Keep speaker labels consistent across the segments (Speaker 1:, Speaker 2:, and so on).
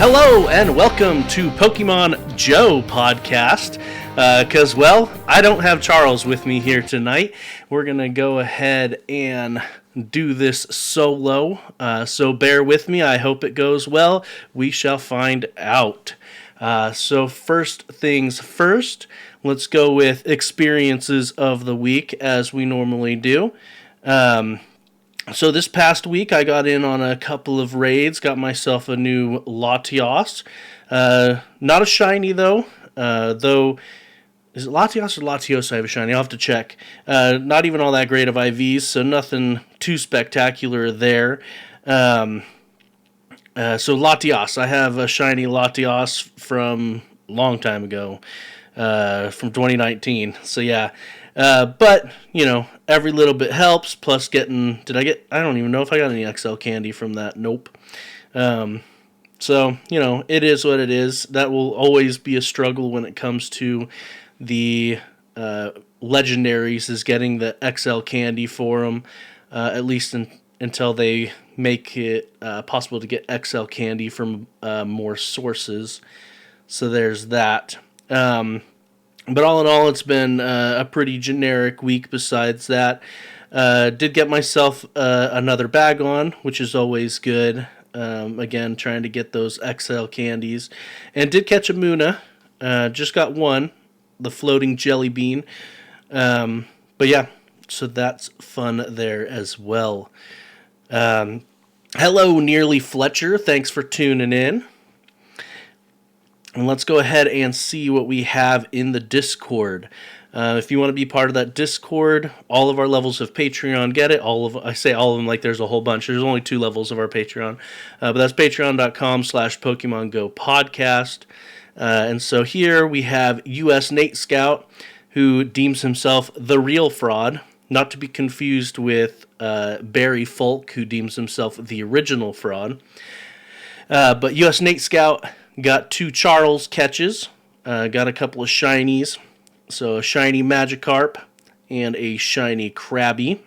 Speaker 1: Hello and welcome to Pokemon GO Podcast. Because, I don't have Charles with me here tonight. We're going to go ahead and do this solo. So bear with me. I hope it goes well. We shall find out. So first things first, let's go with experiences of the week as we normally do. So this past week, I got in on a couple of raids, got myself a new Latios. Not a shiny, though. Is it Latios or Latios I have a shiny? I'll have to check. Not even all that great of IVs, so nothing too spectacular there. So Latios. I have a shiny Latios from a long time ago, from 2019. So yeah. But, every little bit helps, plus I don't even know if I got any XL candy from that. Nope. So, it is what it is. That will always be a struggle when it comes to the legendaries, is getting the XL candy for them, at least until they make it possible to get XL candy from more sources. So there's that. But all in all, it's been a pretty generic week besides that. Did get myself another bag on, which is always good. Again, trying to get those XL candies. And did catch a Muna. Just got one, the floating jelly bean. But yeah, so that's fun there as well. Hello, Nearly Fletcher. Thanks for tuning in. And let's go ahead and see what we have in the Discord. If you want to be part of that Discord, all of our levels of Patreon get it. I say all of them like there's a whole bunch. There's only 2 levels of our Patreon. But that's patreon.com/Pokemon GO Podcast. And so here we have US Nate Scout, who deems himself the real fraud. Not to be confused with Barry Folk, who deems himself the original fraud. But US Nate Scout got 2 Charles catches, got a couple of shinies, so a shiny Magikarp and a shiny Krabby.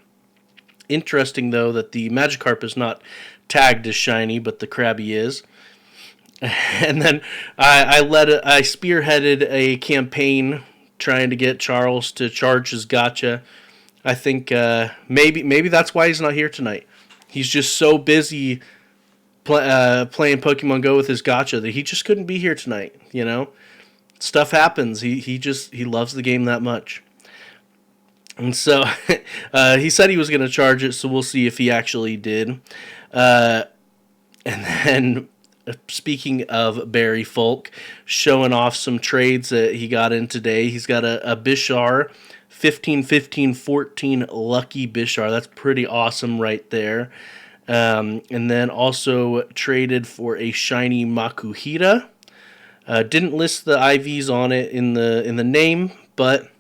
Speaker 1: Interesting, though, that the Magikarp is not tagged as shiny, but the Krabby is. And then I spearheaded a campaign trying to get Charles to charge his gacha. I think maybe that's why he's not here tonight. He's just so busy playing Pokemon Go with his gacha that he just couldn't be here tonight. Stuff happens. He loves the game that much. And so he said he was going to charge it, so we'll see if he actually did. And then, speaking of Barry Folk, showing off some trades that he got in today. He's got a Bishar, 15-15-14 Lucky Bishar. That's pretty awesome right there. And then also traded for a shiny Makuhita. Didn't list the IVs on it in the name, but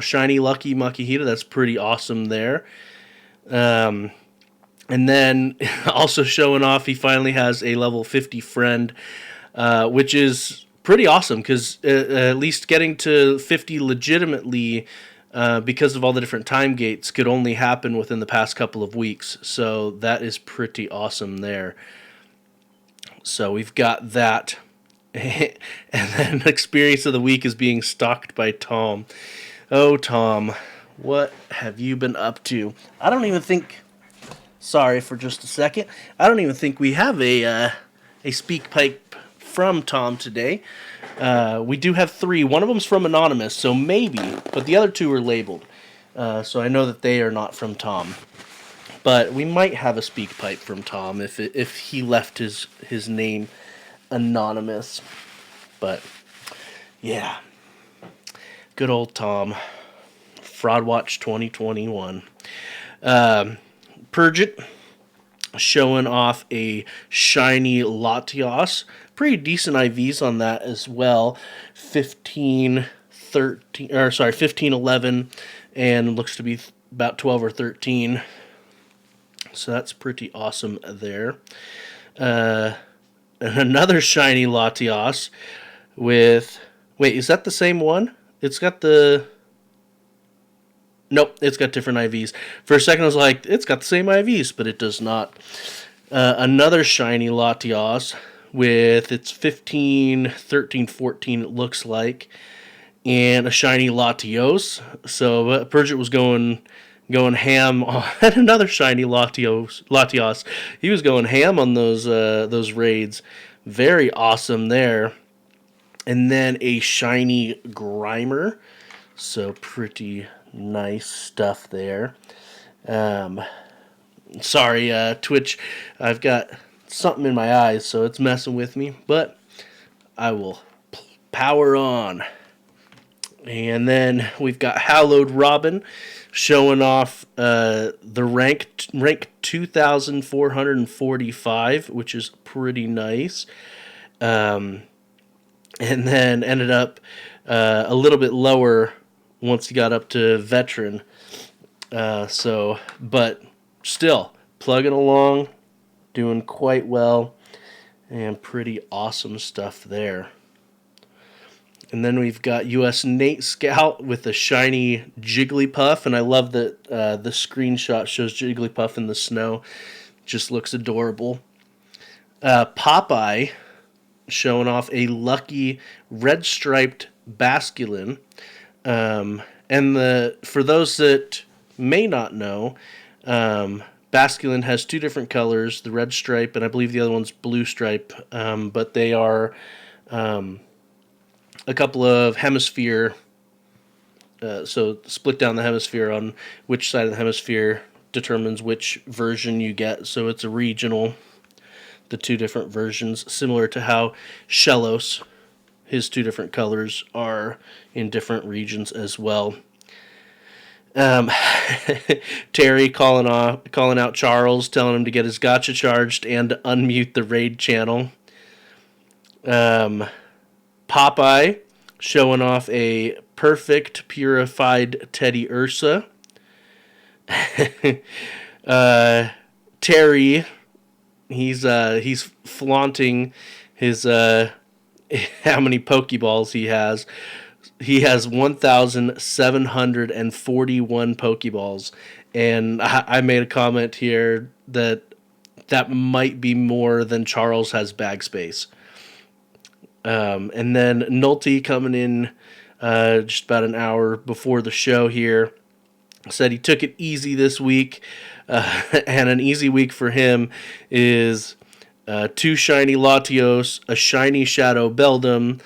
Speaker 1: shiny Lucky Makuhita, that's pretty awesome there. And then also showing off, he finally has a level 50 friend, which is pretty awesome because at least getting to 50 legitimately, because of all the different time gates, could only happen within the past couple of weeks. So that is pretty awesome there. So we've got that. And then experience of the week is being stalked by Tom. Oh, Tom, what have you been up to? I don't even think... Sorry for just a second. I don't even think we have a speak pipe from Tom today. We do have 3. One of them's from Anonymous, so maybe, but the other 2 are labeled. So I know that they are not from Tom. But we might have a speak pipe from Tom if he left his name anonymous. But yeah, good old Tom. Fraud Watch 2021. Purgit showing off a shiny Latios. Pretty decent IVs on that as well. 15-11, and looks to be about 12 or 13. So that's pretty awesome there. And another shiny Latios with... Wait, is that the same one? It's got the... Nope, it's got different IVs. For a second I was like, it's got the same IVs, but it does not. Another shiny Latios with its 15, 13, 14, it looks like, and a shiny Latios. So Purgit was going ham on another shiny Latios. He was going ham on those raids. Very awesome there. And then a shiny Grimer. So pretty nice stuff there. Sorry, Twitch. I've got something in my eyes, so it's messing with me. But I will power on. And then we've got Hallowed Robin showing off the rank 2,445, which is pretty nice. And then ended up a little bit lower once he got up to Veteran. But still, plugging along, doing quite well, and pretty awesome stuff there. And then we've got US Nate Scout with a shiny Jigglypuff, and I love that the screenshot shows Jigglypuff in the snow. Just looks adorable. Popeye showing off a lucky red-striped Basculin. For those that may not know, Basculin has two different colors, the red stripe, and I believe the other one's blue stripe, but they are a couple of hemisphere, so split down the hemisphere on which side of the hemisphere determines which version you get, so it's a regional, the two different versions, similar to how Shellos, his two different colors, are in different regions as well. Terry calling out Charles, telling him to get his gacha charged and to unmute the raid channel. Popeye showing off a perfect purified Teddy Ursa. Terry, he's flaunting his how many Pokeballs he has. He has 1,741 Pokeballs, and I made a comment here that might be more than Charles has bag space. And then Nolte coming in just about an hour before the show here said he took it easy this week, and an easy week for him is two shiny Latios, a shiny Shadow Beldum,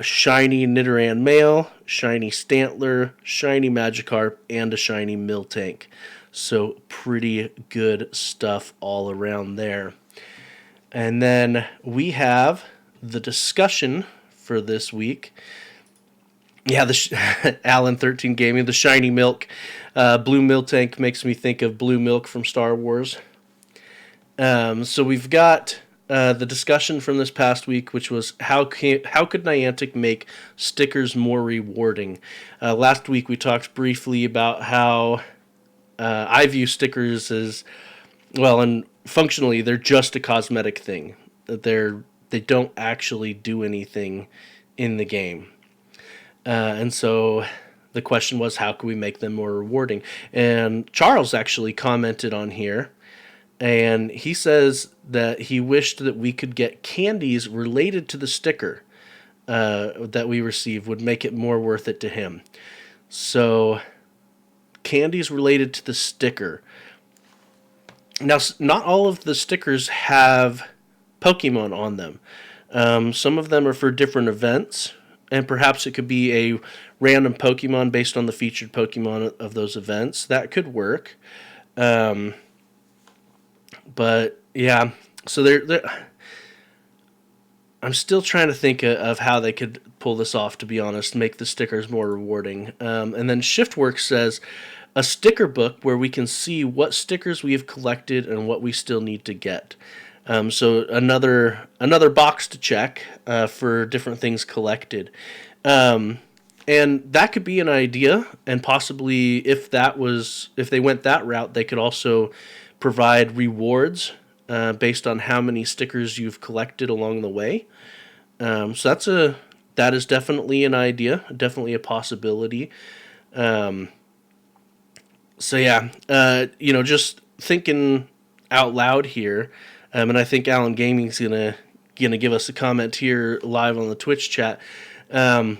Speaker 1: shiny Nidoran male, shiny Stantler, shiny Magikarp, and a shiny Miltank. So pretty good stuff all around there. And then we have the discussion for this week. Yeah, Alan13 Gaming, the shiny milk. Blue Miltank makes me think of blue milk from Star Wars. So we've got the discussion from this past week, which was how could Niantic make stickers more rewarding? Last week we talked briefly about how I view stickers as, well, and functionally they're just a cosmetic thing. They don't actually do anything in the game. And so the question was, how can we make them more rewarding? And Charles actually commented on here, and he says that he wished that we could get candies related to the sticker that we receive would make it more worth it to him. So, candies related to the sticker. Now, not all of the stickers have Pokemon on them. Some of them are for different events, and perhaps it could be a random Pokemon based on the featured Pokemon of those events. That could work. But yeah, so I'm still trying to think of how they could pull this off, to be honest, make the stickers more rewarding. And then Shiftwork says, a sticker book where we can see what stickers we have collected and what we still need to get. So another box to check for different things collected. And that could be an idea, and possibly if they went that route, they could also provide rewards based on how many stickers you've collected along the way. So that is definitely an idea, definitely a possibility. So yeah, just thinking out loud here, and I think Alan Gaming's gonna going to give us a comment here live on the Twitch chat. But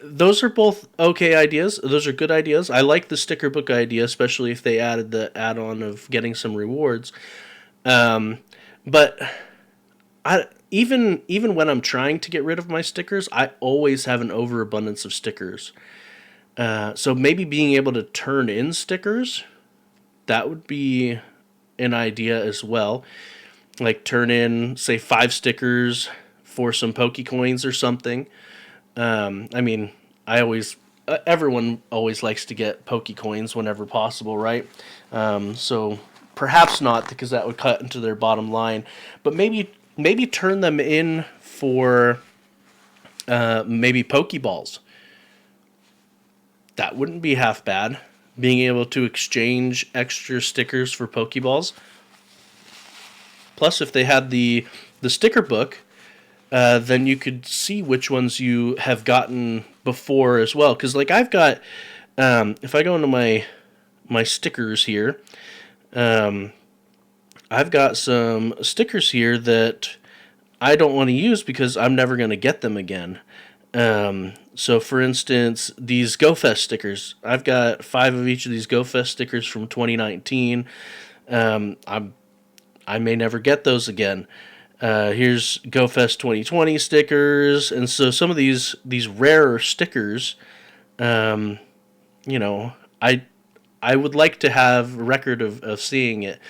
Speaker 1: those are both okay ideas. Those are good ideas. I like the sticker book idea, especially if they added the add-on of getting some rewards. But even when I'm trying to get rid of my stickers, I always have an overabundance of stickers. So maybe being able to turn in stickers, that would be an idea as well. Like turn in, say, 5 stickers for some Pokecoins or something. I mean, everyone always likes to get Pokecoins whenever possible, right? So perhaps not, because that would cut into their bottom line. But maybe turn them in for maybe Pokeballs. That wouldn't be half bad. Being able to exchange extra stickers for Pokeballs. Plus, if they had the sticker book, then you could see which ones you have gotten before as well. Because, like, I've got, if I go into my stickers here, I've got some stickers here that I don't want to use because I'm never going to get them again. So, for instance, these GoFest stickers. I've got 5 of each of these GoFest stickers from 2019. I may never get those again. Here's GoFest 2020 stickers, and so some of these rarer stickers, I would like to have a record of seeing it.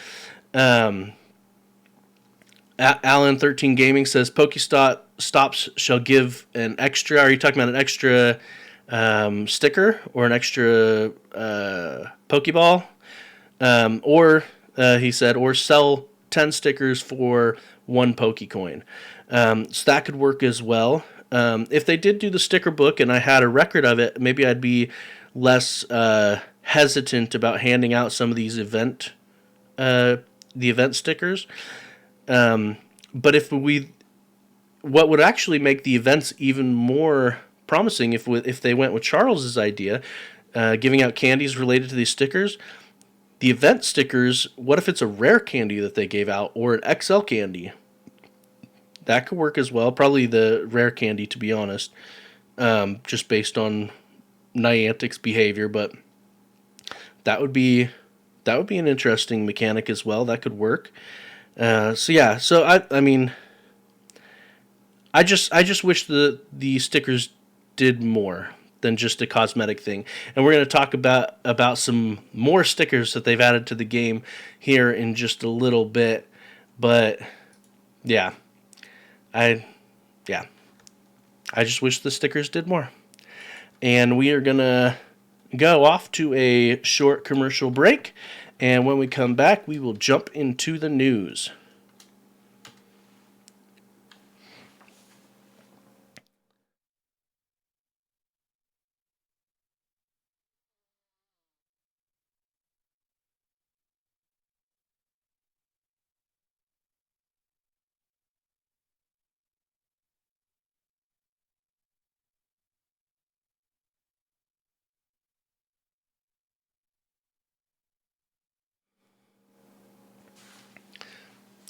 Speaker 1: Alan13 Gaming says Pokestops shall give an extra. Are you talking about an extra sticker or an extra Pokeball? Or he said, or sell 10 stickers for 1 Pokecoin. So that could work as well. If they did do the sticker book and I had a record of it, maybe I'd be less hesitant about handing out some of these the event stickers. But what would actually make the events even more promising if they went with Charles's idea, giving out candies related to these stickers. The event stickers, what if it's a rare candy that they gave out or an XL candy? That could work as well. Probably the rare candy, to be honest, just based on Niantic's behavior. But that would be an interesting mechanic as well. That could work. So I mean, I just wish the stickers did more than just a cosmetic thing. And we're going to talk about some more stickers that they've added to the game here in just a little bit. But yeah, I just wish the stickers did more. And we are going to go off to a short commercial break. And when we come back, we will jump into the news.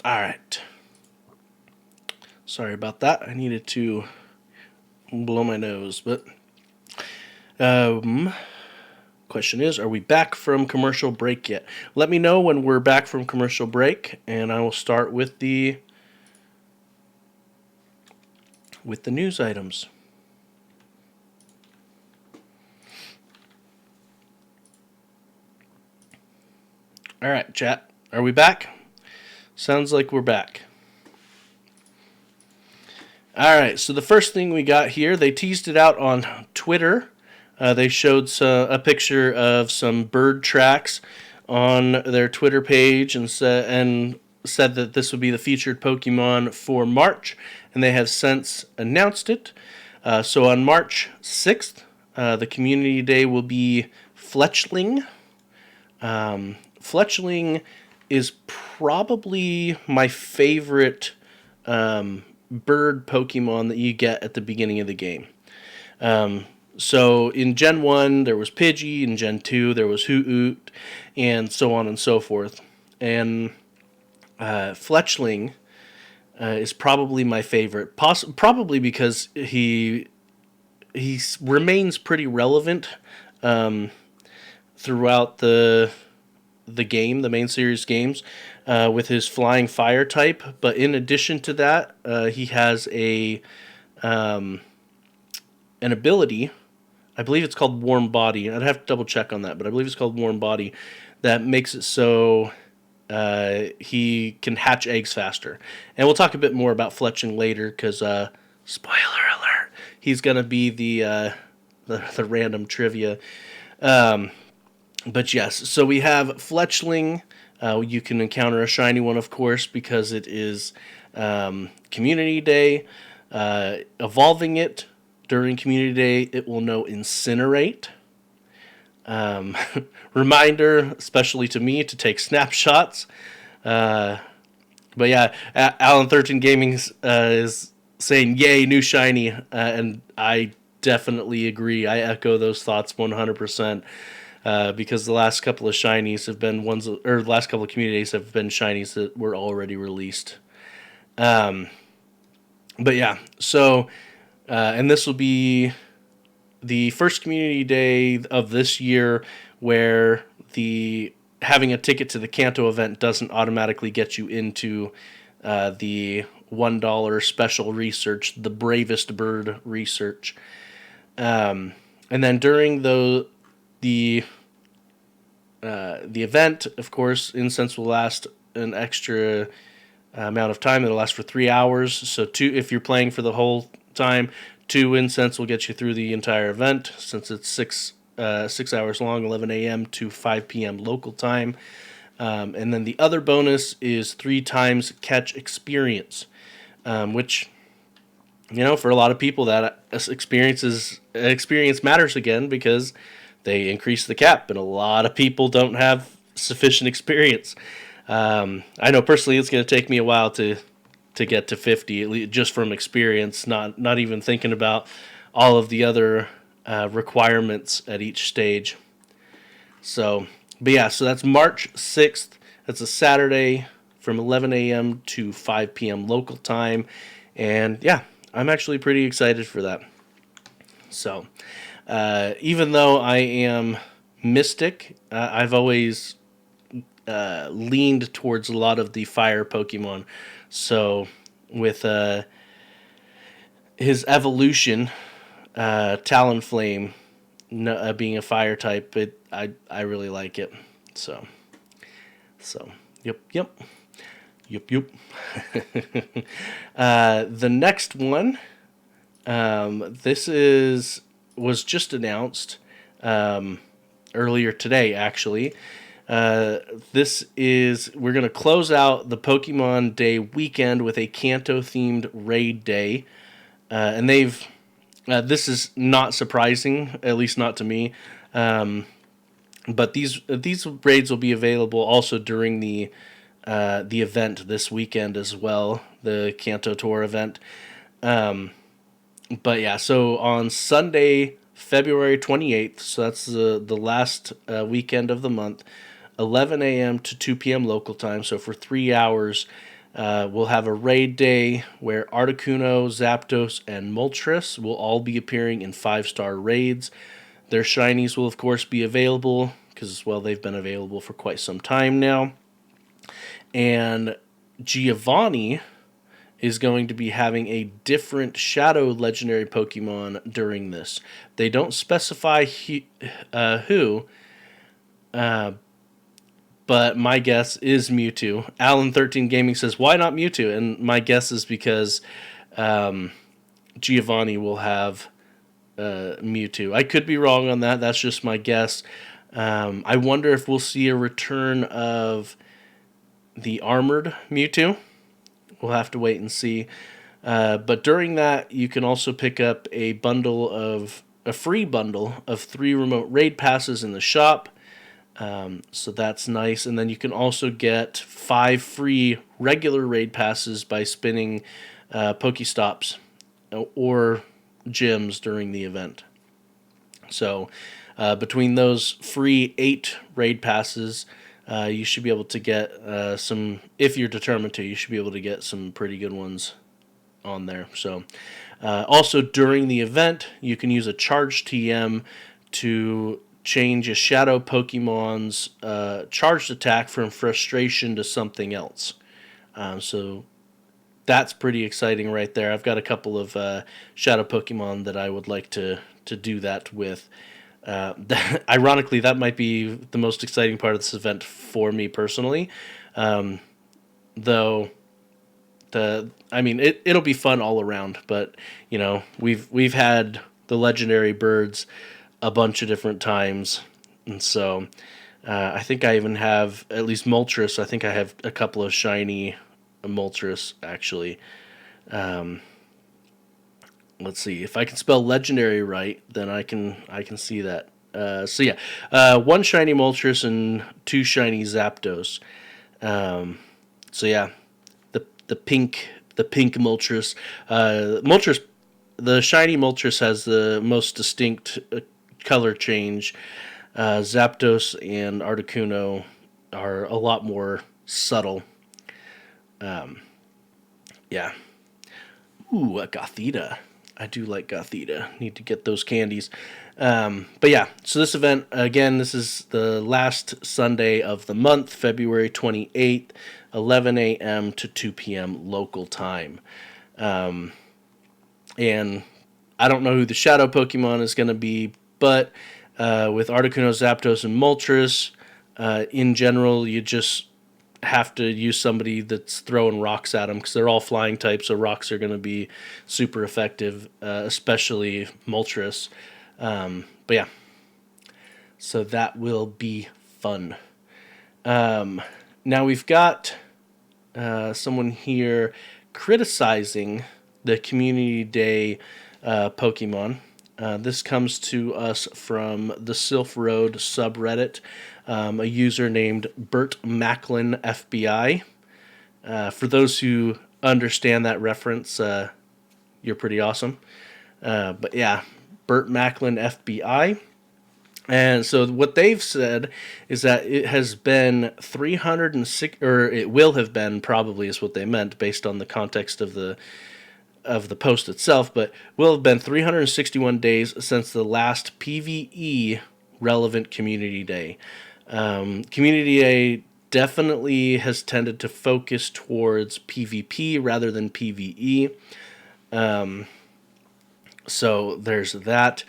Speaker 1: All right. Sorry about that. I needed to blow my nose, but question is, are we back from commercial break yet? Let me know when we're back from commercial break, and I will start with the news items. All right, chat. Are we back? Sounds like we're back. All right, so the first thing we got here, they teased it out on Twitter. They showed a picture of some bird tracks on their Twitter page and said that this would be the featured Pokemon for March, and they have since announced it. So on March 6th, the Community Day will be Fletchling. Fletchling is probably my favorite bird Pokemon that you get at the beginning of the game. So in Gen 1, there was Pidgey. In Gen 2, there was Hoot, and so on and so forth. And Fletchling is probably my favorite. Probably because he remains pretty relevant throughout the game, the main series games, with his flying fire type. But in addition to that, he has an ability. I believe it's called Warm Body. I'd have to double check on that, but I believe it's called Warm Body. That makes it so he can hatch eggs faster. And we'll talk a bit more about fletching later, because spoiler alert, he's gonna be the random trivia. But yes, so we have Fletchling. You can encounter a shiny one, of course, because it is Community Day. Evolving it during Community Day, it will know Incinerate. Reminder, especially to me, to take snapshots. But yeah, Alan13 Gaming is saying, yay, new shiny. And I definitely agree. I echo those thoughts 100%. Because the last couple of shinies have been the last couple of community days have been shinies that were already released. But yeah, so, and this will be the first community day of this year where having a ticket to the Kanto event doesn't automatically get you into the $1 special research, the Bravest Bird research. And then during the event, of course, incense will last an extra amount of time. It'll last for 3 hours. So if you're playing for the whole time, 2 incense will get you through the entire event, since it's 6 hours long, 11 a.m. to 5 p.m. local time. And then the other bonus is 3 times catch experience, which, for a lot of people, that experience matters again, because they increase the cap, and a lot of people don't have sufficient experience. I know personally it's going to take me a while to get to 50, at least just from experience, not even thinking about all of the other requirements at each stage. So, but yeah, so that's March 6th. That's a Saturday from 11 a.m. to 5 p.m. local time. And yeah, I'm actually pretty excited for that. So, even though I am Mystic, I've always leaned towards a lot of the fire Pokemon. So, with his evolution, Talonflame being a fire type, I really like it. So yep. The next one, this was just announced earlier today, actually. We're going to close out the Pokemon Day weekend with a Kanto-themed raid day. And this is not surprising, at least not to me. But these raids will be available also during the event this weekend as well, the Kanto Tour event. But yeah, so on Sunday, February 28th, so that's the last weekend of the month, 11 a.m. to 2 p.m. local time, so for 3 hours, we'll have a raid day where Articuno, Zapdos, and Moltres will all be appearing in 5-star raids. Their shinies will, of course, be available, because, well, they've been available for quite some time now. And Giovanni is going to be having a different Shadow Legendary Pokemon during this. They don't specify who, but my guess is Mewtwo. Alan13 Gaming says, why not Mewtwo? And my guess is because Giovanni will have Mewtwo. I could be wrong on that. That's just my guess. I wonder if we'll see a return of the armored Mewtwo. We'll have to wait and see. But during that, you can also pick up a free bundle of 3 remote raid passes in the shop. So that's nice. And then you can also get 5 free regular raid passes by spinning Pokestops or gyms during the event. So between those free 8 raid passes, you should be able to get some, if you're determined to, you should be able to get some pretty good ones on there. So also during the event, you can use a charge TM to change a shadow Pokemon's charged attack from frustration to something else. So that's pretty exciting right there. I've got a couple of shadow Pokemon that I would like to do that with. Ironically, that might be the most exciting part of this event for me personally. Though it'll be fun all around, but we've had the legendary birds a bunch of different times, and so I think I even have at least Moltres. I think I have a couple of shiny Moltres actually. Let's see if I can spell legendary right, then I can see that. One shiny Moltres and 2 shiny Zapdos. So yeah, the pink Moltres. The shiny Moltres has the most distinct color change. Zapdos and Articuno are a lot more subtle. Yeah. Ooh, a Gothita. I do like Gothita. Need to get those candies. But yeah, so this event, again, this is the last Sunday of the month, February 28th, 11 a.m. to 2 p.m. local time. And I don't know who the shadow Pokemon is going to be, but with Articuno, Zapdos, and Moltres, in general, you just have to use somebody that's throwing rocks at them because they're all flying types, so rocks are going to be super effective, especially Moltres. But yeah, so that will be fun. Now we've got someone here criticizing the Community Day Pokemon. This comes to us from the Sylph Road subreddit, a user named Burt Macklin FBI. For those who understand that reference, you're pretty awesome. But yeah, Burt Macklin FBI. And so what they've said is that it has been 306, or it will have been, probably is what they meant based on the context of the post itself, but will have been 361 days since the last PvE relevant Community Day. Community Day definitely has tended to focus towards PvP rather than PvE. So there's that.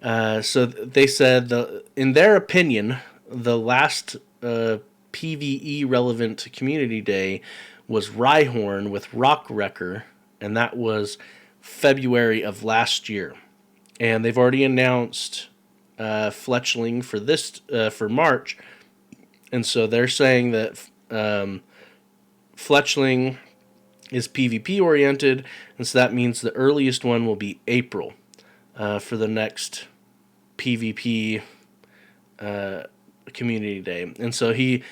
Speaker 1: So they said, in their opinion, the last PvE relevant Community Day was Rhyhorn with Rock Wrecker, and that was February of last year. And they've already announced Fletchling for this for March, and so they're saying that Fletchling is PvP oriented, and so that means the earliest one will be April for the next PvP Community Day. And so he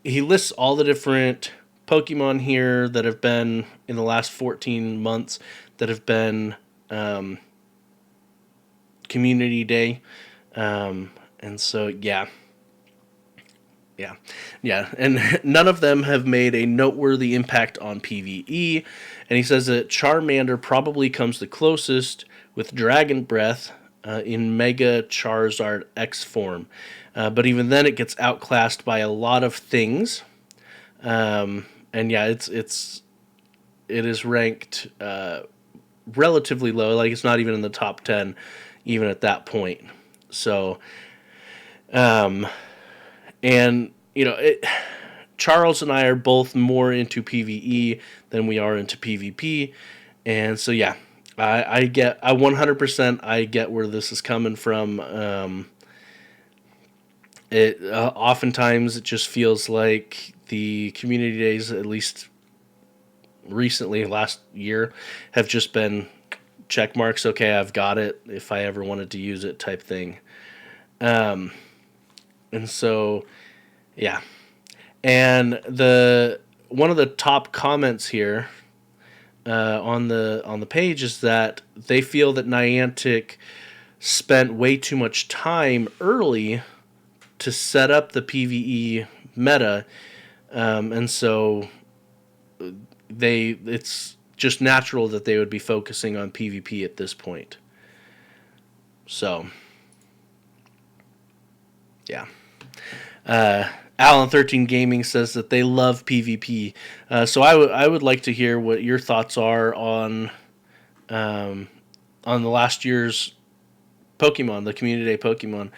Speaker 1: lists all the different Pokemon here that have been in the last 14 months that have been Community Day. And so, yeah, and none of them have made a noteworthy impact on PvE. And he says that Charmander probably comes the closest with Dragon Breath in Mega Charizard X form. But even then, it gets outclassed by a lot of things. And yeah, it is ranked relatively low. Like, it's not even in the top 10, even at that point. So, and Charles and I are both more into PvE than we are into PvP, and so yeah, I 100% I get where this is coming from. It oftentimes it just feels like the Community Days, at least recently, last year, have just been check marks. Okay, I've got it if I ever wanted to use it type thing. And so, yeah. And one of the top comments here on the page is that they feel that Niantic spent way too much time early to set up the PvE meta, and so it's just natural that they would be focusing on PvP at this point. So, yeah. Alan13 Gaming says that they love PvP. So I would like to hear what your thoughts are on the last year's Pokemon, the Community Day Pokemon,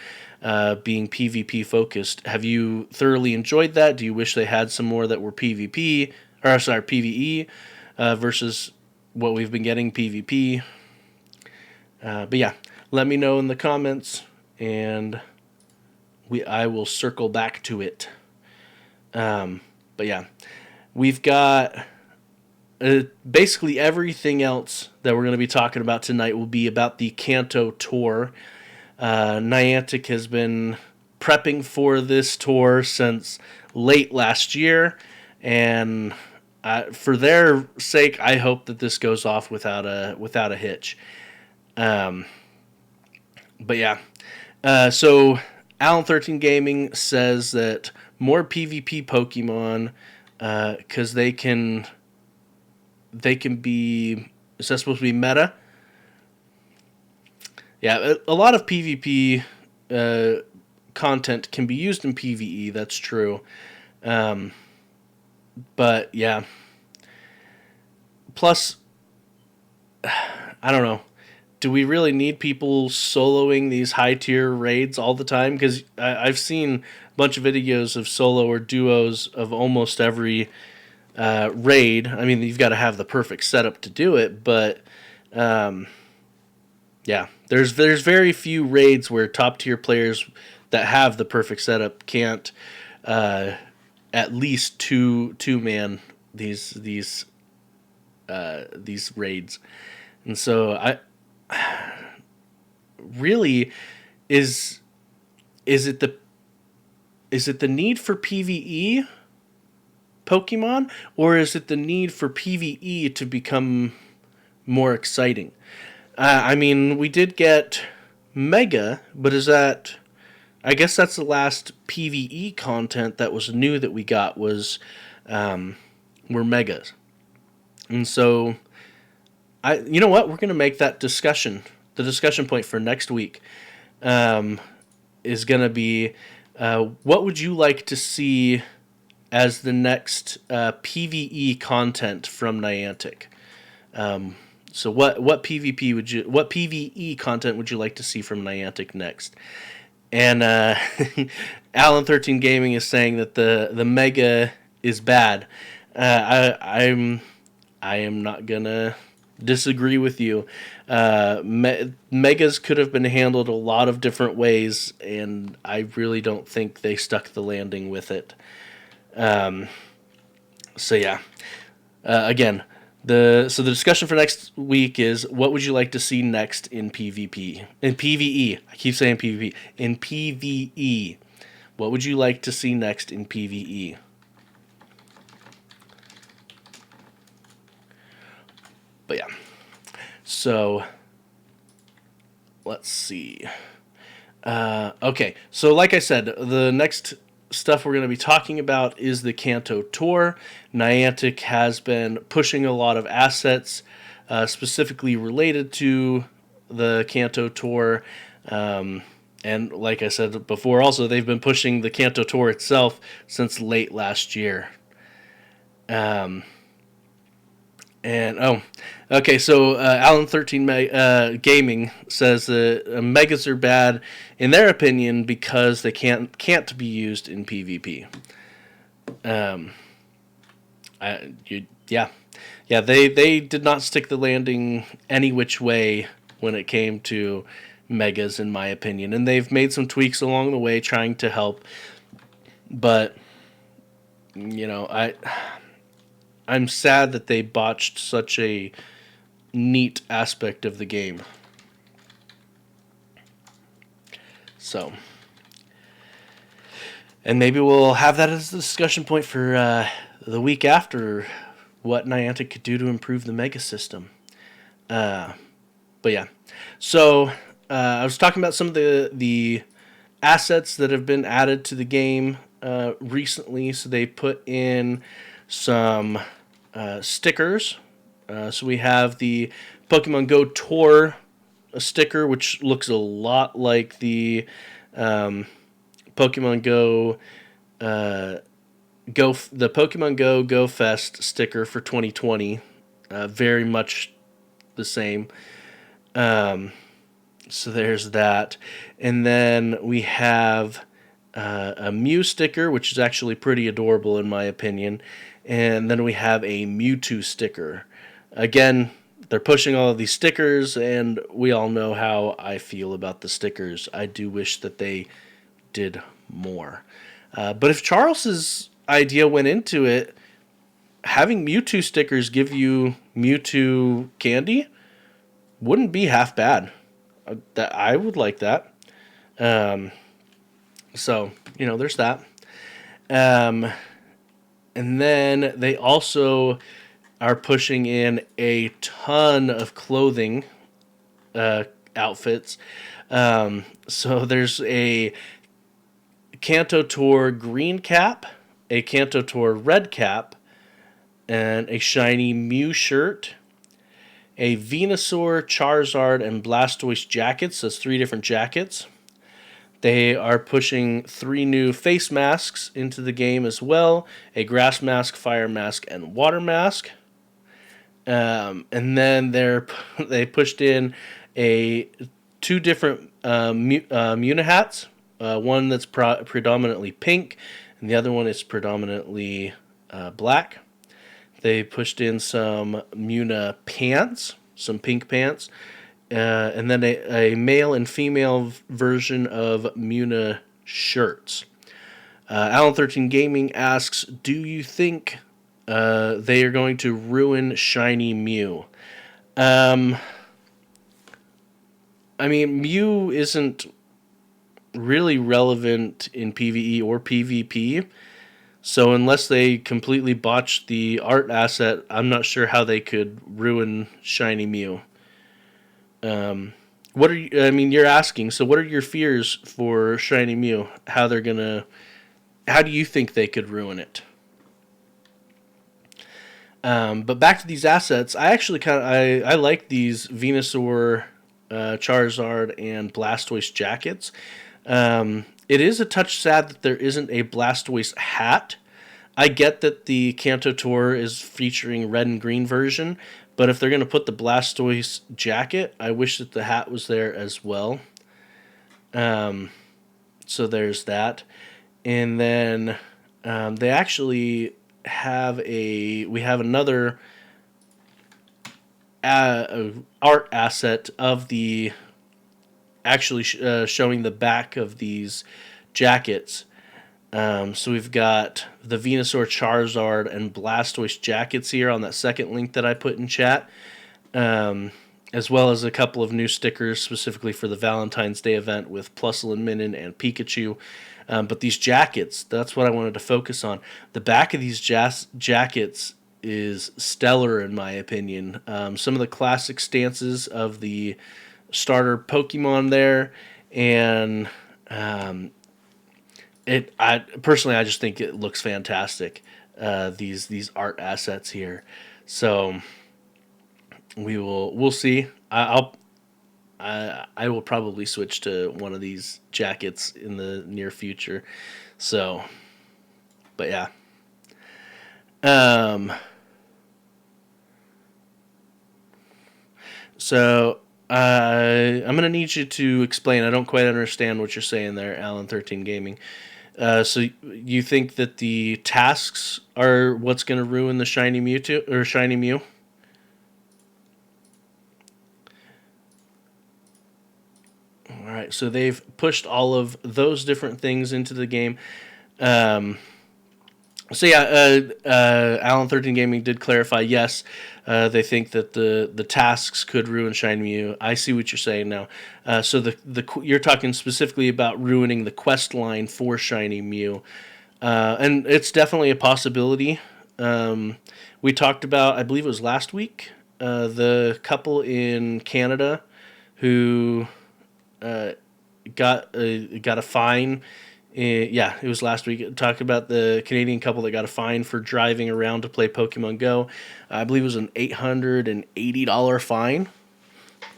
Speaker 1: being PvP focused. Have you thoroughly enjoyed that? Do you wish they had some more that were PvP, or sorry, PvE, versus what we've been getting PvP? But yeah, let me know in the comments, and I will circle back to it. But yeah, we've got basically everything else that we're going to be talking about tonight will be about the Kanto Tour. Niantic has been prepping for this tour since late last year, and for their sake, I hope that this goes off without a hitch. But yeah, so Alan13 Gaming says that more PvP Pokemon, because they can be, is that supposed to be meta? Yeah, a lot of PvP content can be used in PvE, that's true. But yeah. Plus, I don't know. Do we really need people soloing these high-tier raids all the time? Because I've seen a bunch of videos of solo or duos of almost every raid. I mean, you've got to have the perfect setup to do it, but yeah, there's very few raids where top-tier players that have the perfect setup can't at least two-man these raids. And so really, is it the need for PvE Pokemon, or is it the need for PvE to become more exciting? I mean, we did get Mega, but is that? I guess that's the last PvE content that was new that we got were Megas, and so you know what? We're going to make that the discussion point for next week, is going to be, what would you like to see as the next PvE content from Niantic? So what PvE content would you like to see from Niantic next? And Alan13 Gaming is saying that the Mega is bad. I am not gonna disagree with you. Megas could have been handled a lot of different ways, and I really don't think they stuck the landing with it. So yeah, again, the discussion for next week is, what would you like to see next in PvP? In PvE, I keep saying PvP. In PvE, what would you like to see next in PvE? But yeah, so let's see. Okay, so like I said, the next stuff we're going to be talking about is the Kanto Tour. Niantic has been pushing a lot of assets specifically related to the Kanto Tour. And like I said before, also, they've been pushing the Kanto Tour itself since late last year. Okay, so Alan13 Gaming says that Megas are bad, in their opinion, because they can't be used in PvP. They did not stick the landing any which way when it came to Megas, in my opinion, and they've made some tweaks along the way trying to help, but I'm sad that they botched such a neat aspect of the game. So, and maybe we'll have that as a discussion point for the week after, what Niantic could do to improve the Mega system. But yeah, so I was talking about some of the assets that have been added to the game recently, so they put in some stickers. So we have the Pokemon GO Tour sticker, which looks a lot like the Pokemon Go the Pokemon Go Fest sticker for 2020. Very much the same. So there's that. And then we have a Mew sticker, which is actually pretty adorable in my opinion. And then we have a Mewtwo sticker. Again, they're pushing all of these stickers, and we all know how I feel about the stickers. I do wish that they did more. But if Charles's idea went into it, having Mewtwo stickers give you Mewtwo candy wouldn't be half bad. That I would like that. So, there's that. And then they also are pushing in a ton of clothing outfits. So there's a Kanto Tour green cap, a Kanto Tour red cap, and a shiny Mew shirt, a Venusaur, Charizard, and Blastoise jackets. That's 3 different jackets. They are pushing 3 new face masks into the game as well. A grass mask, fire mask, and water mask. And then they pushed in 2 different Muna hats. One that's predominantly pink, and the other one is predominantly black. They pushed in some Muna pants, some pink pants, and then a male and female version of Muna shirts. Alan 13 Gaming asks, do you think they are going to ruin Shiny Mew? I mean, Mew isn't really relevant in PvE or PvP. So unless they completely botch the art asset, I'm not sure how they could ruin Shiny Mew. You're asking, so what are your fears for Shiny Mew? How do you think they could ruin it? But back to these assets, I actually I like these Venusaur, Charizard, and Blastoise jackets. It is a touch sad that there isn't a Blastoise hat. I get that the Kanto Tour is featuring red and green version, but if they're going to put the Blastoise jacket, I wish that the hat was there as well. So there's that. And then they actually have another art asset of the actually showing the back of these jackets. So we've got the Venusaur, Charizard, and Blastoise jackets here on that second link that I put in chat, as well as a couple of new stickers specifically for the Valentine's Day event with Plusle and Minun and Pikachu. But these jackets, that's what I wanted to focus on. The back of these jackets is stellar in my opinion. Some of the classic stances of the starter Pokemon there, and I just think it looks fantastic. These art assets here, so we'll see. I will probably switch to one of these jackets in the near future. So, but yeah. So I'm gonna need you to explain. I don't quite understand what you're saying there, Alan 13 Gaming. So you think that the tasks are what's gonna ruin the Shiny Mewtwo or Shiny Mew? All right, so they've pushed all of those different things into the game. Alan 13 Gaming did clarify, yes, they think that the tasks could ruin Shiny Mew. I see what you're saying now. So you're talking specifically about ruining the quest line for Shiny Mew. And it's definitely a possibility. We talked about, I believe it was last week, the couple in Canada who got a fine Yeah, it was last week. It talked about the Canadian couple that got a fine for driving around to play Pokemon Go. I believe it was an $880 fine.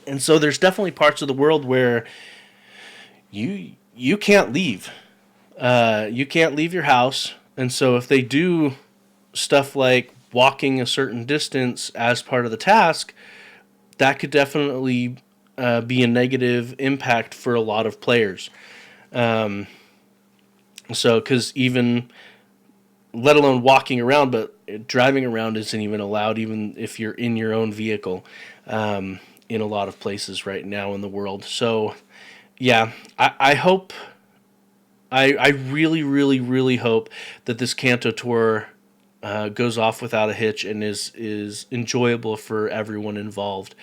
Speaker 1: And so there's definitely parts of the world where you can't leave. You can't leave your house. And so if they do stuff like walking a certain distance as part of the task, that could definitely be a negative impact for a lot of players. Because even, let alone walking around, but driving around isn't even allowed, even if you're in your own vehicle, in a lot of places right now in the world. So, yeah, I hope, I really, really, really hope that this Kanto Tour goes off without a hitch and is enjoyable for everyone involved.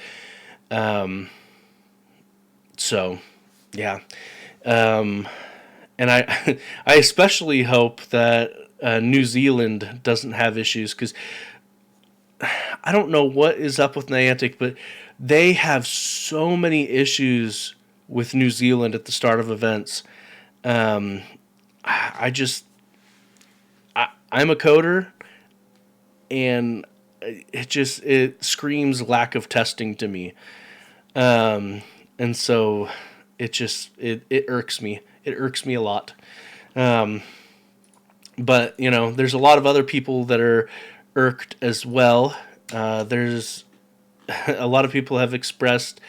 Speaker 1: So, yeah. And I I especially hope that New Zealand doesn't have issues, because I don't know what is up with Niantic, but they have so many issues with New Zealand at the start of events. I just I'm a coder, and it screams lack of testing to me. And so it irks me. It irks me a lot. But there's a lot of other people that are irked as well. There's a lot of people have expressed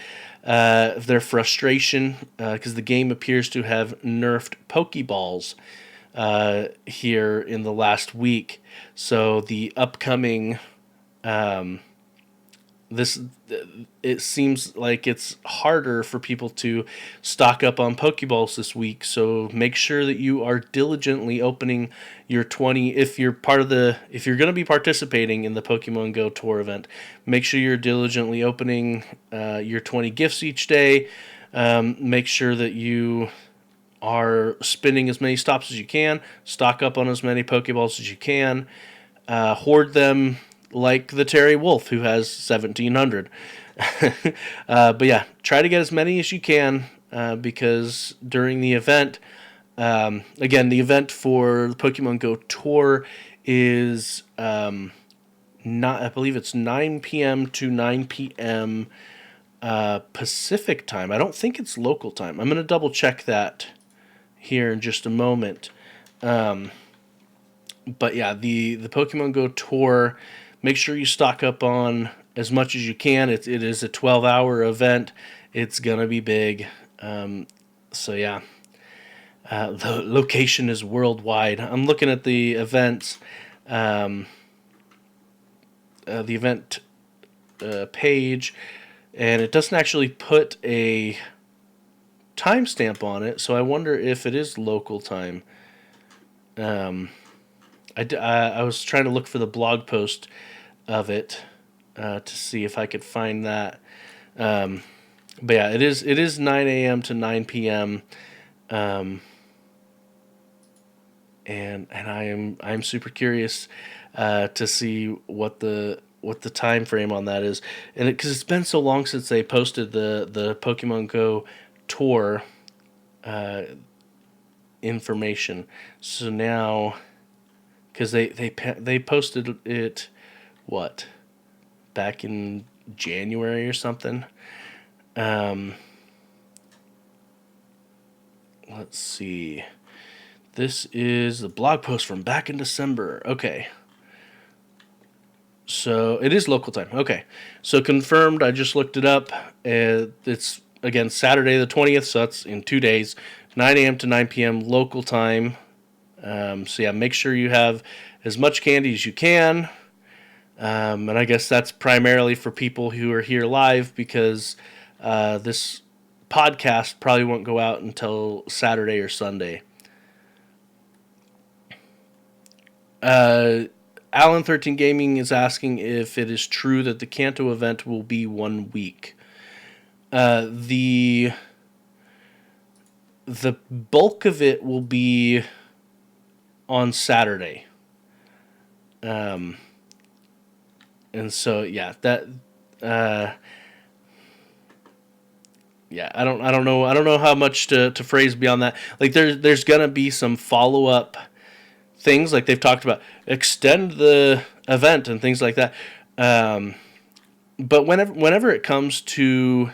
Speaker 1: their frustration because the game appears to have nerfed Pokeballs here in the last week. So the upcoming this it seems like it's harder for people to stock up on Pokeballs this week. So make sure that you are diligently opening your 20. If you're going to be participating in the Pokemon Go Tour event, make sure you're diligently opening your 20 gifts each day. Make sure that you are spinning as many stops as you can. Stock up on as many Pokeballs as you can. Hoard them like the Terry Wolf, who has 1,700. But yeah, try to get as many as you can, because during the event, again, the event for the Pokemon Go Tour is not. I believe it's 9 p.m. to 9 p.m. Pacific time. I don't think it's local time. I'm going to double check that here in just a moment. But yeah, the Pokemon Go Tour, make sure you stock up on as much as you can. It is a 12-hour event. It's going to be big. So yeah, the location is worldwide. I'm looking at the events, the event page, and it doesn't actually put a timestamp on it, so I wonder if it is local time. I was trying to look for the blog post of it to see if I could find that. But yeah, it is 9 a.m. to 9 p.m. And I'm super curious to see what the time frame on that is, and because it's been so long since they posted the Pokemon Go Tour information. So now, because they posted it, what, back in January or something. Let's see. This is the blog post from back in December. Okay. So it is local time. Okay. So confirmed. I just looked it up. It's, again, Saturday the 20th, so that's in 2 days, 9 a.m. to 9 p.m. local time. So yeah, make sure you have as much candy as you can. And I guess that's primarily for people who are here live, because this podcast probably won't go out until Saturday or Sunday. Alan 13 Gaming is asking if it is true that the Kanto event will be 1 week. The bulk of it will be on Saturday. And so yeah, that yeah, I don't know how much to phrase beyond that. Like there's gonna be some follow up things, like they've talked about extend the event and things like that. Um, but whenever it comes to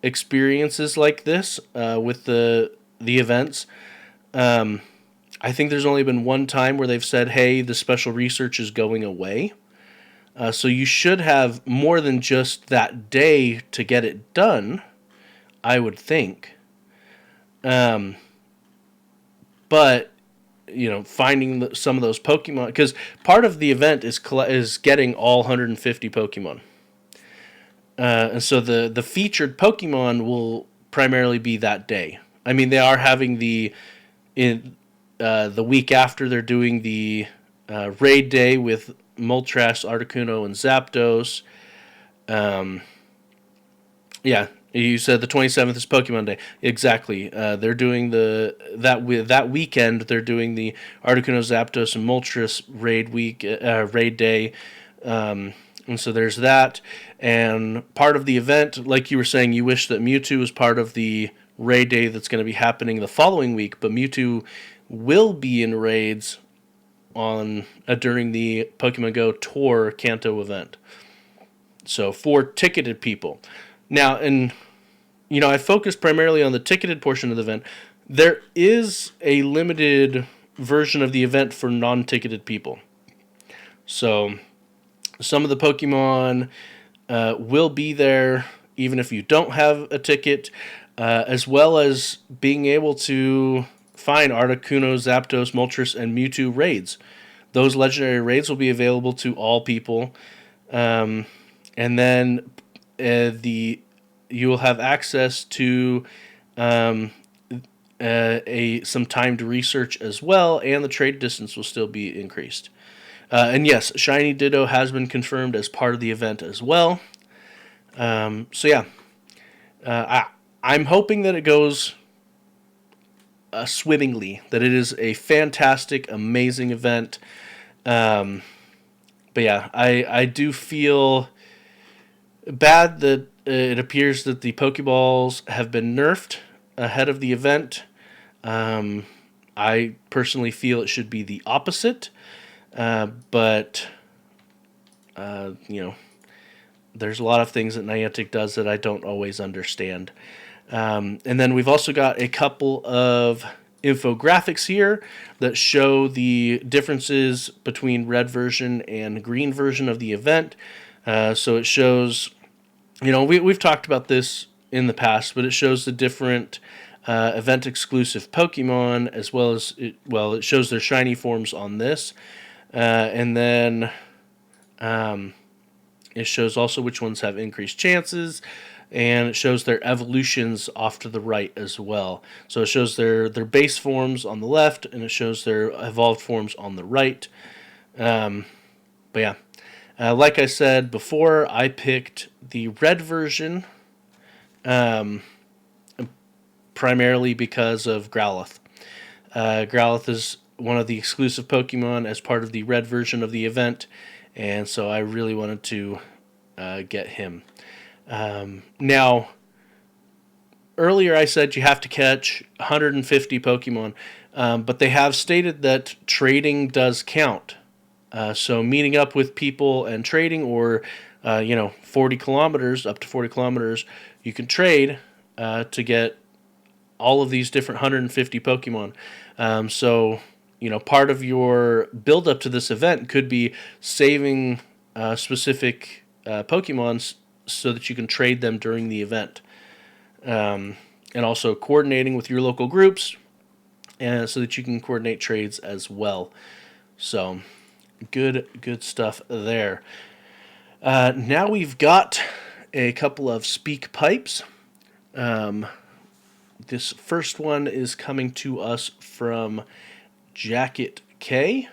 Speaker 1: experiences like this with the events, um, I think there's only been one time where they've said, "Hey, the special research is going away." So you should have more than just that day to get it done, I would think. Um, but finding some of those Pokemon, because part of the event is getting all 150 Pokemon, and so the featured Pokemon will primarily be that day. I mean, they are having in the week after, they're doing the raid day with Moltres, Articuno, and Zapdos. Um, yeah, you said the 27th is Pokemon Day. Exactly. They're doing that weekend. They're doing the Articuno, Zapdos, and Moltres raid day. And so there's that. And part of the event, like you were saying, you wish that Mewtwo was part of the raid day that's going to be happening the following week. But Mewtwo will be in raids on during the Pokemon Go Tour Kanto event. So for ticketed people. Now, and I focused primarily on the ticketed portion of the event. There is a limited version of the event for non-ticketed people. So some of the Pokemon will be there even if you don't have a ticket, as well as being able to find Articuno, Zapdos, Moltres, and Mewtwo raids. Those legendary raids will be available to all people. And then you will have access to some timed research as well, and the trade distance will still be increased. And yes, Shiny Ditto has been confirmed as part of the event as well. So yeah, I'm hoping that it goes swimmingly, that it is a fantastic, amazing event. But yeah, I do feel bad that it appears that the Pokeballs have been nerfed ahead of the event. I personally feel it should be the opposite. But there's a lot of things that Niantic does that I don't always understand. And then we've also got a couple of infographics here that show the differences between red version and green version of the event. So it shows, we've talked about this in the past, but it shows the different event exclusive Pokemon, as well as it shows their shiny forms on this. And then it shows also which ones have increased chances, and it shows their evolutions off to the right as well. So it shows their base forms on the left, and it shows their evolved forms on the right. But yeah, like I said before, I picked the red version primarily because of Growlithe. Growlithe is one of the exclusive Pokemon as part of the red version of the event, and so I really wanted to get him. Now, earlier I said you have to catch 150 Pokemon, but they have stated that trading does count. So meeting up with people and trading, or 40 kilometers, up to 40 kilometers, you can trade to get all of these different 150 Pokemon. So part of your build up to this event could be saving specific Pokemon so that you can trade them during the event. And also coordinating with your local groups so that you can coordinate trades as well. So good stuff there. Now we've got a couple of speak pipes. This first one is coming to us from Jacket K.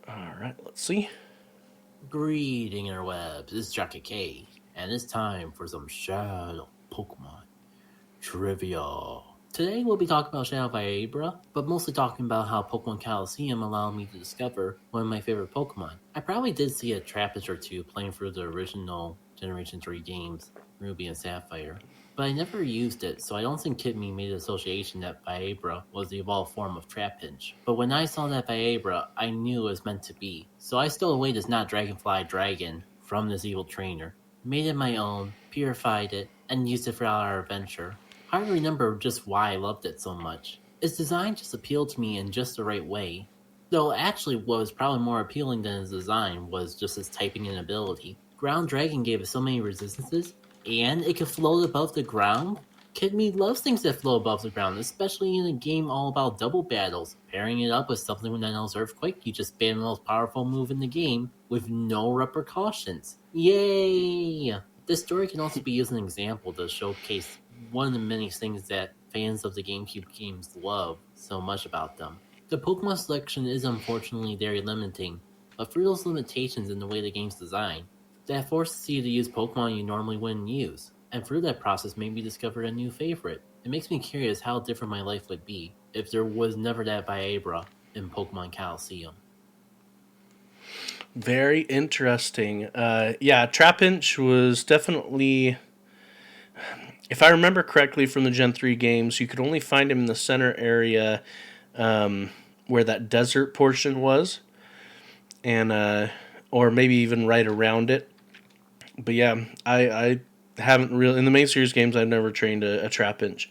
Speaker 1: All right, let's see.
Speaker 2: Greeting interwebs, it's Jacket K, and it's time for some Shadow Pokemon trivia. Today we'll be talking about Shadow Viabra, but mostly talking about how Pokemon Coliseum allowed me to discover one of my favorite Pokemon. I probably did see a Trapinch or two playing through the original Generation 3 games, Ruby and Sapphire. But I never used it, so I don't think Kitme made the association that Viabra was the evolved form of Trapinch. But when I saw that Viabra, I knew it was meant to be. So I stole away this not Dragonfly dragon from this evil trainer, made it my own, purified it, and used it for our adventure. Hard to remember just why I loved it so much. Its design just appealed to me in just the right way. Though actually what was probably more appealing than its design was just its typing and ability. Ground Dragon gave it so many resistances, and it could float above the ground? Kid Me loves things that float above the ground, especially in a game all about double battles. Pairing it up with something that knows Earthquake, you just spam the most powerful move in the game with no repercussions. Yay! This story can also be used as an example to showcase one of the many things that fans of the GameCube games love so much about them. The Pokemon selection is unfortunately very limiting, but for those limitations in the way the game's designed, that forces you to use Pokemon you normally wouldn't use, and through that process maybe discover a new favorite. It makes me curious how different my life would be if there was never that Viabra in Pokemon Coliseum.
Speaker 1: Very interesting. Trapinch was definitely, if I remember correctly from the Gen 3 games, you could only find him in the center area where that desert portion was, and or maybe even right around it. But yeah, I haven't really, in the main series games, I've never trained a Trapinch.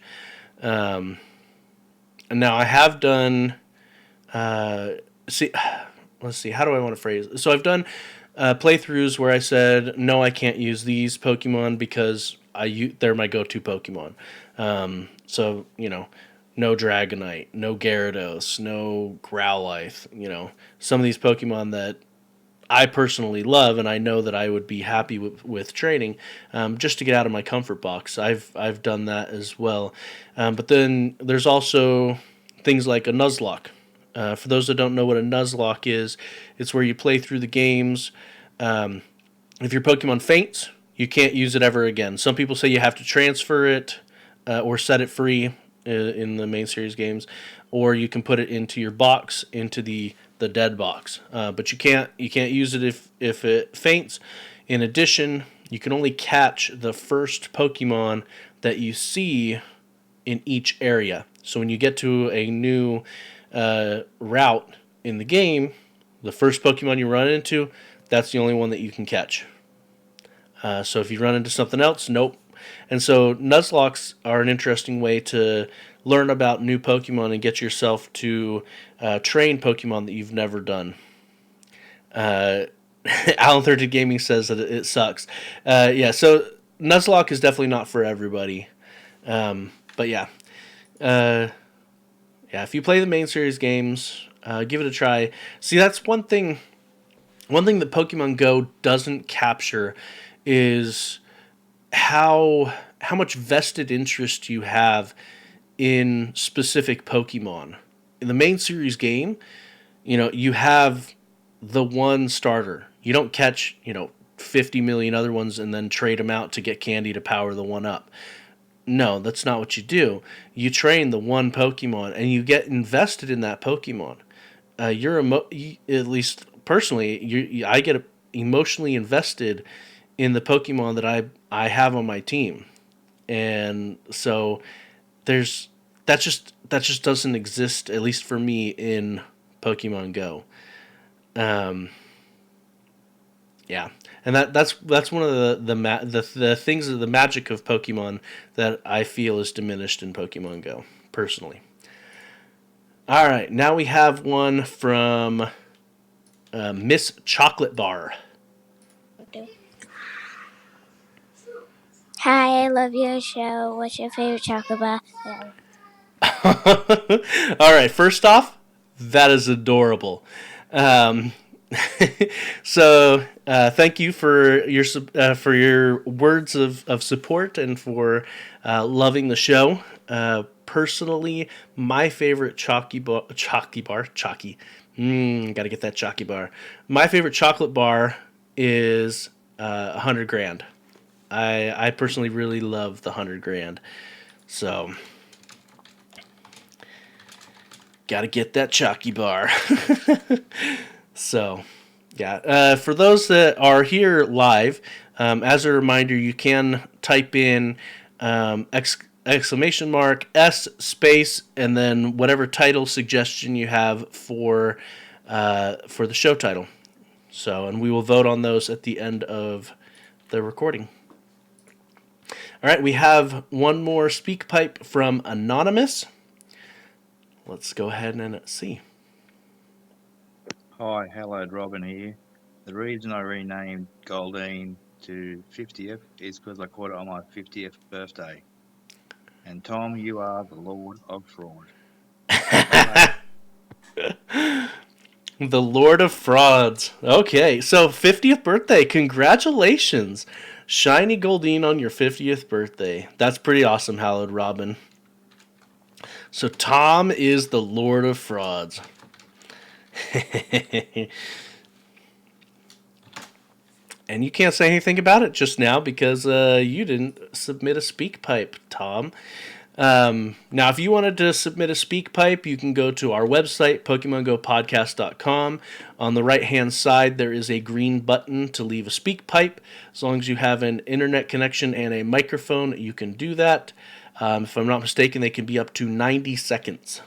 Speaker 1: And now I have done, let's see, how do I want to phrase it? So I've done playthroughs where I said, no, I can't use these Pokemon because they're my go-to Pokemon. So, no Dragonite, no Gyarados, no Growlithe, some of these Pokemon that I personally love, and I know that I would be happy with training, just to get out of my comfort box. I've done that as well. But then there's also things like a Nuzlocke. For those that don't know what a Nuzlocke is, it's where you play through the games. If your Pokemon faints, you can't use it ever again. Some people say you have to transfer it or set it free in the main series games, or you can put it into your box, into the dead box. But you can't use it if it faints. In addition, you can only catch the first Pokemon that you see in each area. So when you get to a new route in the game, the first Pokemon you run into, that's the only one that you can catch. So if you run into something else, nope. And so Nuzlocks are an interesting way to learn about new Pokemon and get yourself to train Pokemon that you've never done. Alan30 Gaming says that it sucks. So Nuzlocke is definitely not for everybody. But yeah. If you play the main series games, give it a try. See, that's one thing that Pokemon Go doesn't capture is how much vested interest you have in specific Pokemon. In the main series game, you have the one starter. You don't catch, 50 million other ones and then trade them out to get candy to power the one up. No, that's not what you do. You train the one Pokemon and you get invested in that Pokemon. At least personally, I get emotionally invested in the Pokemon that I have on my team. And so that just doesn't exist, at least for me, in Pokemon Go. And that's one of the things of the magic of Pokemon that I feel is diminished in Pokemon Go, personally. All right, now we have one from Miss Chocolate Bar.
Speaker 3: Hi, I love your show. What's your favorite chocolate bar?
Speaker 1: All right, first off, that is adorable. So thank you for your words of support and for loving the show. Personally, my favorite Chalky bar. Gotta get that Chalky bar. My favorite chocolate bar is 100 grand. I personally really love the 100 grand. So gotta get that Chalky bar. So, yeah. For those that are here live, As a reminder, you can type in exclamation mark S space and then whatever title suggestion you have for the show title. So, and we will vote on those at the end of the recording. All right, we have one more speak pipe from Anonymous. Let's go ahead and see.
Speaker 4: Hi, hello, Robin here. The reason I renamed Goldine to 50th is because I caught it on my 50th birthday. And Tom, you are the Lord of Fraud.
Speaker 1: The Lord of Frauds. Okay, so 50th birthday. Congratulations. Shiny Goldine on your 50th birthday. That's pretty awesome, Hallowed Robin. So Tom is the Lord of Frauds. And you can't say anything about it just now because you didn't submit a speak pipe, Tom. Now, if you wanted to submit a speak pipe, you can go to our website, PokemonGoPodcast.com. On the right-hand side, there is a green button to leave a speak pipe. As long as you have an internet connection and a microphone, you can do that. If I'm not mistaken, they can be up to 90 seconds.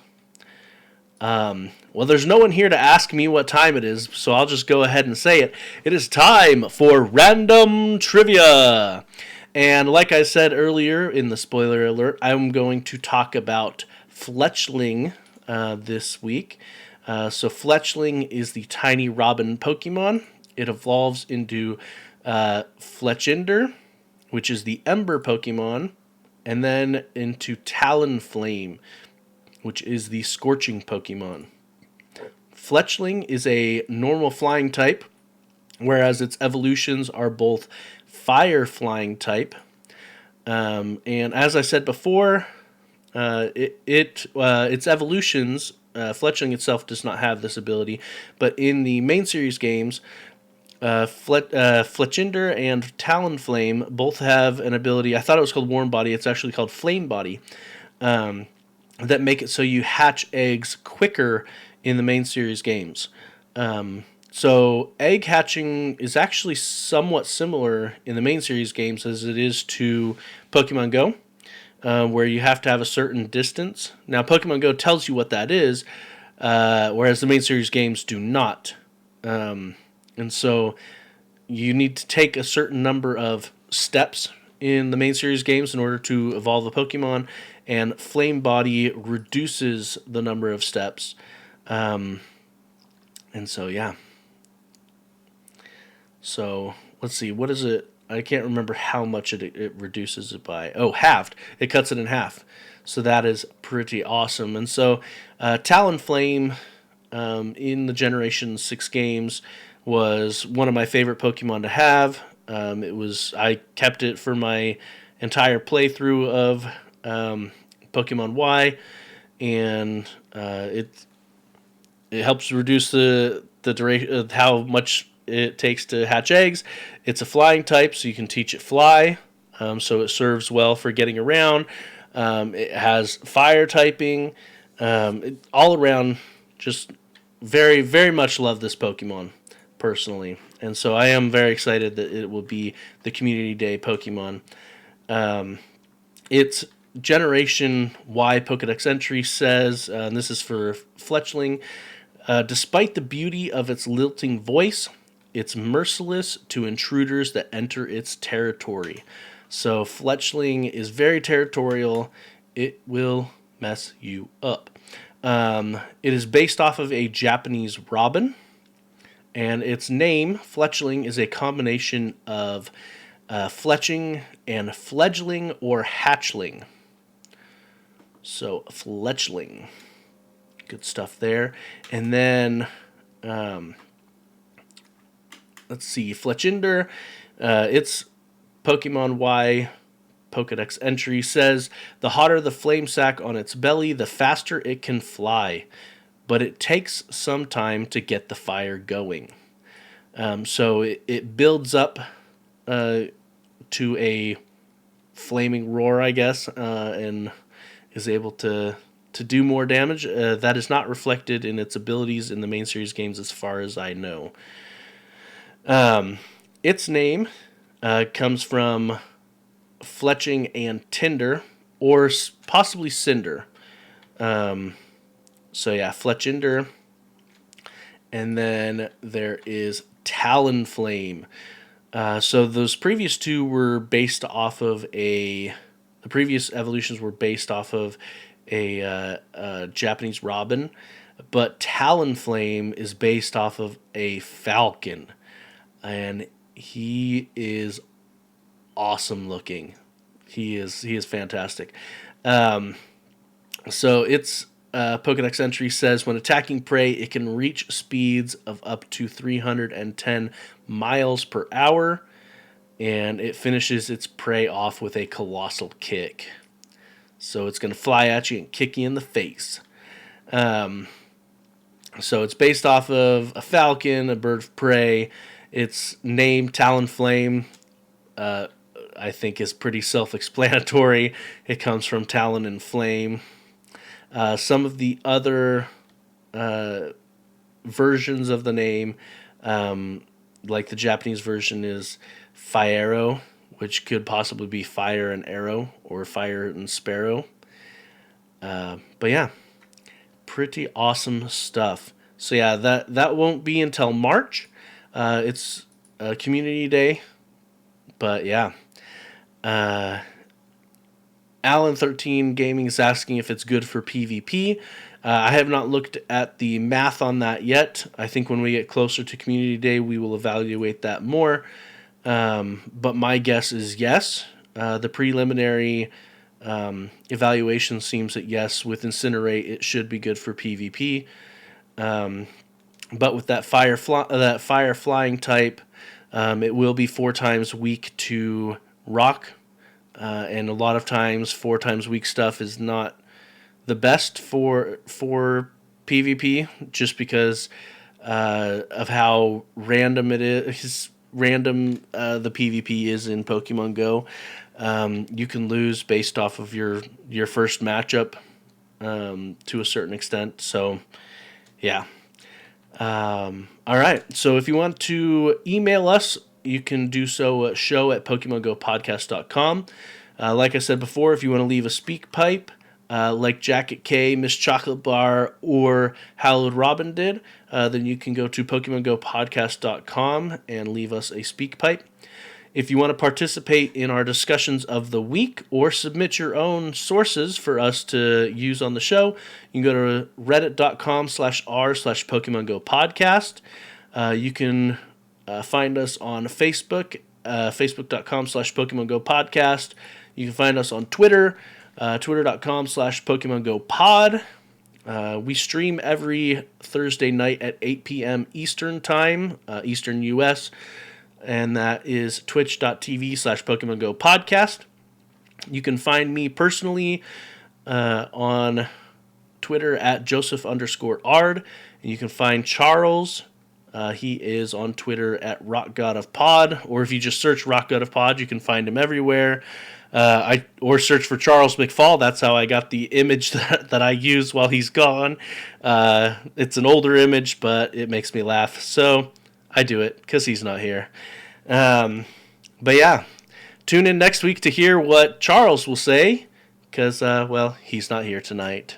Speaker 1: Well, there's no one here to ask me what time it is, so I'll just go ahead and say it. It is time for Random Trivia. And like I said earlier in the spoiler alert, I'm going to talk about Fletchling this week. So Fletchling is the tiny robin Pokemon. It evolves into Fletchinder, which is the Ember Pokemon, and then into Talonflame, which is the Scorching Pokemon. Fletchling is a normal flying type, whereas its evolutions are both fire flying type. And as I said before, its evolutions, Fletchling itself does not have this ability, but in the main series games, Fletchinder and Talonflame both have an ability. I thought it was called Warm Body. It's actually called Flame Body. That make it so you hatch eggs quicker in the main series games. So egg hatching is actually somewhat similar in the main series games as it is to Pokemon Go, where you have to have a certain distance. Now, Pokemon Go tells you what that is, whereas the main series games do not. And so you need to take a certain number of steps in the main series games in order to evolve a Pokemon, and Flame Body reduces the number of steps. And so, yeah. So, let's see, what is it? I can't remember how much it reduces it by. Oh, halved. It cuts it in half. So that is pretty awesome. And so, Talonflame in the Generation 6 games was one of my favorite Pokemon to have. I kept it for my entire playthrough of Pokemon Y, and it helps reduce the duration of how much it takes to hatch eggs. It's a flying type, so you can teach it fly, so it serves well for getting around. It has fire typing. All around, just very, very much love this Pokemon, personally. And so I am very excited that it will be the Community Day Pokemon. Its Generation Y Pokedex entry says, and this is for Fletchling, despite the beauty of its lilting voice, it's merciless to intruders that enter its territory. So Fletchling is very territorial. It will mess you up. It is based off of a Japanese robin, and its name, Fletchling, is a combination of fletching and fledgling or hatchling. So Fletchling. Good stuff there. And then, let's see, Fletchinder, its Pokemon Y Pokedex entry says, the hotter the flame sac on its belly, the faster it can fly, but it takes some time to get the fire going. So it builds up to a flaming roar, I guess, and is able to do more damage. That is not reflected in its abilities in the main series games as far as I know. Its name comes from Fletching and Tinder, or possibly Cinder. So yeah, Fletchinder. And then there is Talonflame. So those previous two were based off of the previous evolutions were based off of a Japanese robin, but Talonflame is based off of a falcon, and he is awesome looking. He is fantastic. So its Pokedex entry says when attacking prey, it can reach speeds of up to 310 miles per hour, and it finishes its prey off with a colossal kick. So it's going to fly at you and kick you in the face. So it's based off of a falcon, a bird of prey. Its name, Talonflame, I think is pretty self-explanatory. It comes from Talon and Flame. Some of the other versions of the name, like the Japanese version is Fiero, which could possibly be fire and arrow or fire and sparrow. But yeah, pretty awesome stuff. So yeah, that won't be until March. It's Community Day. But yeah. Alan13 Gaming is asking if it's good for PvP. I have not looked at the math on that yet. I think when we get closer to Community Day, we will evaluate that more. But my guess is yes. The preliminary evaluation seems that yes, with Incinerate, it should be good for PvP. But with that fire flying type, it will be 4 times weak to rock. And a lot of times 4 times weak stuff is not the best for PvP, just because of how random it is. Random the PvP is in Pokemon Go. You can lose based off of your first matchup to a certain extent. So yeah. All right. So if you want to email us, you can do so at show@PokemonGoPodcast.com. Like I said before, if you want to leave a speak pipe, like Jacket K, Miss Chocolate Bar, or Hallowed Robin did, then you can go to PokemonGoPodcast.com and leave us a speak pipe. If you want to participate in our discussions of the week or submit your own sources for us to use on the show, you can go to reddit.com/r/PokemonGoPodcast. You can find us on Facebook, facebook.com/PokemonGoPodcast. You can find us on Twitter, twitter.com/PokemonGoPod. We stream every Thursday night at 8 p.m. Eastern Time, Eastern U.S., and that is twitch.tv/PokemonGoPodcast. You can find me personally on Twitter at Joseph_Ard, and you can find Charles. He is on Twitter at RockGodOfPod, or if you just search RockGodOfPod, you can find him everywhere. Or search for Charles McFall. That's how I got the image that I use while he's gone. It's an older image, but it makes me laugh, so I do it because he's not here. But yeah, tune in next week to hear what Charles will say, because, well, he's not here tonight.